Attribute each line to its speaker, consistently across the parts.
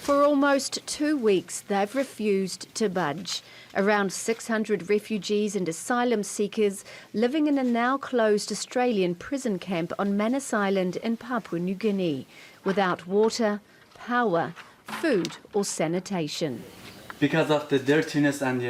Speaker 1: For almost 2 weeks, they've refused to budge. Around 600 refugees and asylum seekers living in a now closed Australian prison camp on Manus Island in Papua New Guinea, without water, power, food or sanitation.
Speaker 2: Because of the dirtiness and,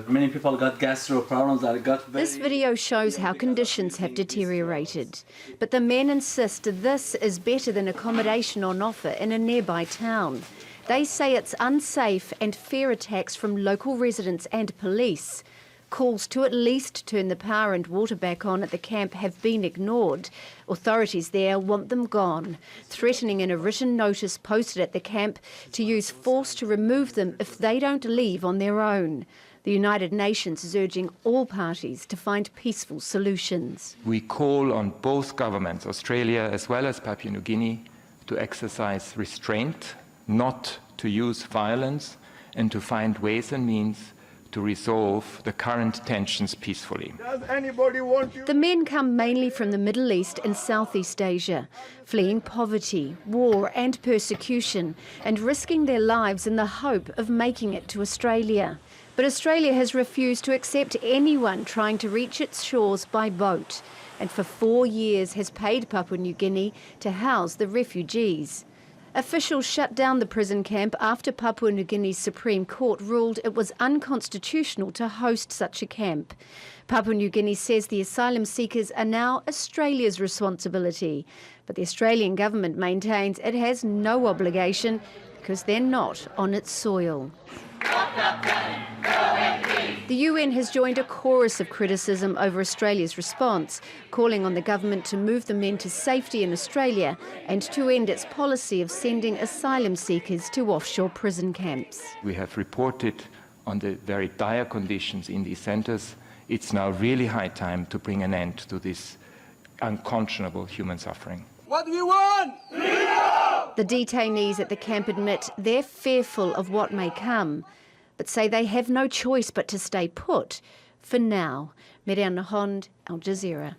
Speaker 2: many people got gastro problems that got
Speaker 1: This video shows how conditions have deteriorated. But the men insist this is better than accommodation on offer in a nearby town. They say it's unsafe and fear attacks from local residents and police. Calls to at least turn the power and water back on at the camp have been ignored. Authorities there want them gone, threatening in a written notice posted at the camp to use force to remove them if they don't leave on their own. The United Nations is urging all parties to find peaceful solutions.
Speaker 3: We call on both governments, Australia as well as Papua New Guinea, to exercise restraint, not to use violence, and to find ways and means to resolve the current tensions peacefully.
Speaker 4: Does anybody want you?
Speaker 1: The men come mainly from the Middle East and Southeast Asia, fleeing poverty, war and persecution, and risking their lives in the hope of making it to Australia. But Australia has refused to accept anyone trying to reach its shores by boat, and for 4 years has paid Papua New Guinea to house the refugees. Officials shut down the prison camp after Papua New Guinea's Supreme Court ruled it was unconstitutional to host such a camp. Papua New Guinea says the asylum seekers are now Australia's responsibility, but the Australian government maintains it has no obligation because they're not on its soil. The UN has joined a chorus of criticism over Australia's response, calling on the government to move the men to safety in Australia and to end its policy of sending asylum seekers to offshore prison camps.
Speaker 3: We have reported on the very dire conditions in these centres. It's now really high time to bring an end to this unconscionable human suffering.
Speaker 4: What do we want? Freedom!
Speaker 1: The detainees at the camp admit they're fearful of what may come, but say they have no choice but to stay put for now. Mereana, Al Jazeera.